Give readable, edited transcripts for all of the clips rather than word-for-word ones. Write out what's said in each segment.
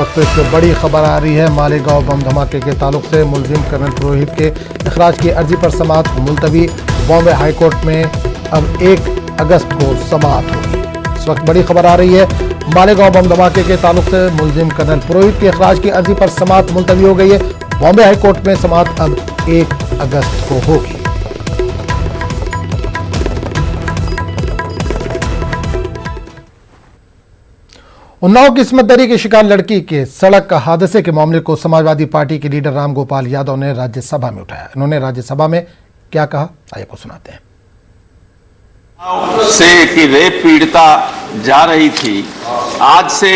वक्त बड़ी खबर आ रही है। मालेगांव बम धमाके के ताल्लुक से मुलजिम कर्नल पुरोहित के अखराज की अर्जी पर समाअत मुलतवी। बॉम्बे हाई कोर्ट में अब 1 अगस्त को समाअत होगी। इस वक्त बड़ी खबर आ रही है। मालेगांव बम धमाके के ताल्लुक से मुलजिम कर्नल पुरोहित के अखराज की अर्जी पर समाअत मुलतवी हो गई है। बॉम्बे हाई कोर्ट में समाअत अब 1 अगस्त को होगी। उन्नाव की इस्मतदरी की शिकार लड़की के सड़क हादसे के मामले को समाजवादी पार्टी के लीडर राम गोपाल यादव ने राज्यसभा में उठाया। इन्होंने राज्यसभा में क्या कहा, आइए को सुनाते हैं। से कि रेप पीड़िता जा रही थी, आज से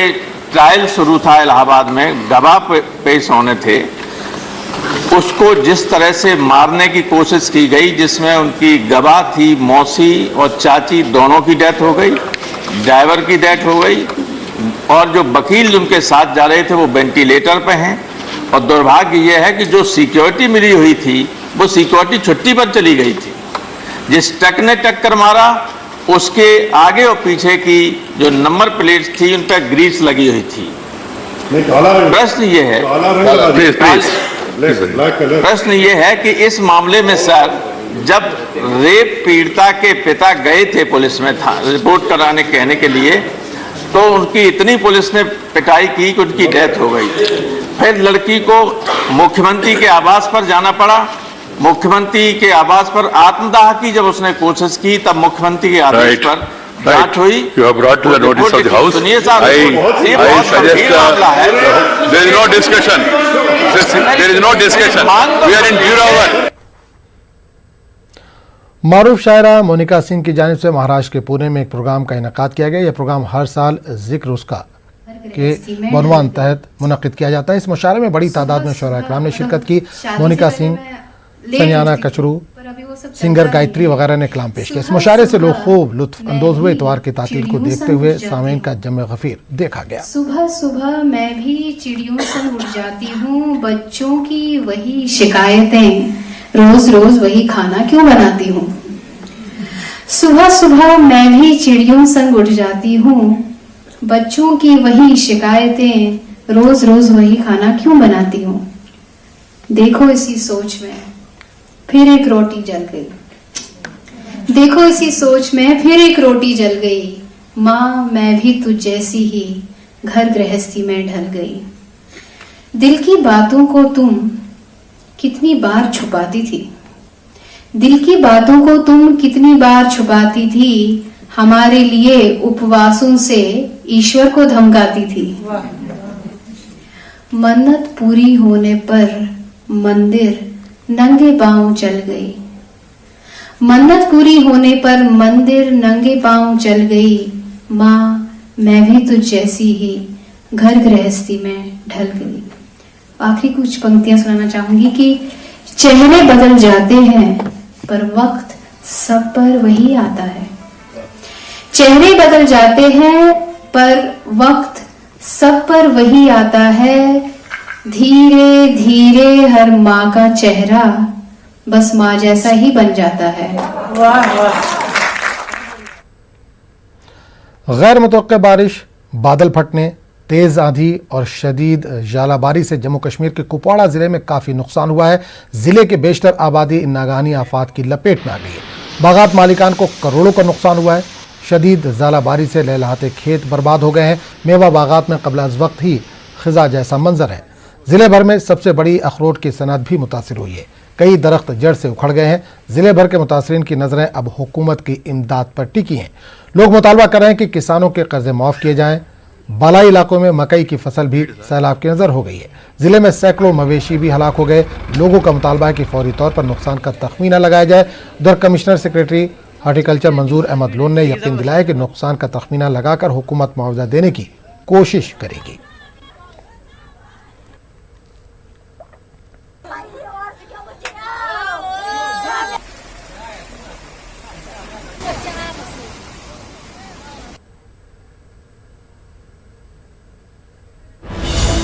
ट्रायल शुरू था इलाहाबाद में, गवाह पेश होने थे। उसको जिस तरह से मारने की कोशिश की गई, जिसमें उनकी गवाह थी मौसी और चाची, दोनों की डेथ हो गई, ड्राइवर की डेथ हो गई और जो वकील उनके साथ जा रहे थे वो वेंटिलेटर पे हैं। और दुर्भाग्य ये है कि जो सिक्योरिटी मिली हुई थी वो सिक्योरिटी छुट्टी पर चली गई थी। जिस ट्रक ने टक्कर मारा उसके आगे और पीछे की जो नंबर प्लेट्स थी उन पर ग्रीस लगी हुई थी। प्रश्न ये है कि इस मामले में सर, जब रेप पीड़िता के पिता गए थे पुलिस में रिपोर्ट कराने कहने के लिए, तो उनकी इतनी पुलिस ने पिटाई की कि उनकी डेथ हो गई। फिर लड़की को मुख्यमंत्री के आवास पर जाना पड़ा। मुख्यमंत्री के आवास पर आत्मदाह की जब उसने कोशिश की, तब मुख्यमंत्री के आदेश पर जांच हुई। You have brought to the notice of the House. सुनिए साहब, I suggest there is no discussion. There is no discussion. We are in due hour. मारूफ शायरा मोनिका सिंह की जानिब से महाराष्ट्र के पुणे में एक प्रोग्राम का इनेकाद किया गया। यह प्रोग्राम हर साल जिक्र उसका के बनवान तहत मुनक्किद किया जाता है। इस मुशायरे में बड़ी तादाद में शोरा इकराम ने शिरकत की। मोनिका सिंह, संयाना कचरू, सिंगर गायत्री वगैरह ने कलाम पेश किया। इस मुशायरे से लोग खूब लुत्फ अंदोज हुए। इतवार की तातील को देखते हुए सामीन का जम गफीर देखा गया। सुबह सुबह मैं भी चिड़ियों से उड़ जाती हूँ, बच्चों की वही शिकायतें, रोज रोज वही खाना क्यों बनाती हूँ। सुबह सुबह मैं भी चिड़ियों संग उठ जाती हूँ, बच्चों की वही शिकायतें, रोज रोज वही खाना क्यों बनाती हूँ। देखो इसी सोच में फिर एक रोटी जल गई। देखो इसी सोच में फिर एक रोटी जल गई। माँ मैं भी तुझ जैसी ही घर गृहस्थी में ढल गई। दिल की बातों को तुम कितनी बार छुपाती थी, दिल की बातों को तुम कितनी बार छुपाती थी। हमारे लिए उपवासों से ईश्वर को धमकाती थी। मन्नत पूरी होने पर मंदिर नंगे पांव चल गई। मन्नत पूरी होने पर मंदिर नंगे पांव चल गई। माँ मैं भी तुझ जैसी ही घर गृहस्थी में ढल गई। आखिरी कुछ पंक्तियां सुनाना चाहूंगी कि चेहरे बदल जाते हैं पर वक्त सब पर वही आता है। चेहरे बदल जाते हैं पर वक्त सब पर वही आता है। धीरे धीरे हर माँ का चेहरा बस माँ जैसा ही बन जाता है। वाह वाह। गैर मुतवक्किल बारिश, बादल फटने, तेज आंधी और शदीद जालाबारी से जम्मू कश्मीर के कुपवाड़ा जिले में काफी नुकसान हुआ है। जिले के बेशतर आबादी इन नागानी आफात की लपेट में आ गई है। बागात मालिकान को करोड़ों का नुकसान हुआ है। शदीद जालाबारी से लहलहाते खेत बर्बाद हो गए हैं। मेवा बागात में कबल अज वक्त ही खिजा जैसा मंजर है। जिले भर में सबसे बड़ी अखरोट की सनत भी मुतासिर हुई है। कई दरख्त जड़ से उखड़ गए हैं। जिले भर के मुतासरीन की नजरें अब हुकूमत की इमदाद पर टिकी हैं। लोग मुतालबा कर रहे हैं कि किसानों के कर्जे माफ किए जाएं। बालाई इलाकों में मकई की फसल भी सैलाब की नजर हो गई है। जिले में सैकड़ों मवेशी भी हलाक हो गए। लोगों का मुतालबा है कि फौरी तौर पर नुकसान का तखमीना लगाया जाए। उधर कमिश्नर सेक्रेटरी हार्टिकल्चर मंजूर अहमद लोन ने यकीन दिलाया कि नुकसान का तखमीना लगाकर हुकूमत मुआवजा देने की कोशिश करेगी।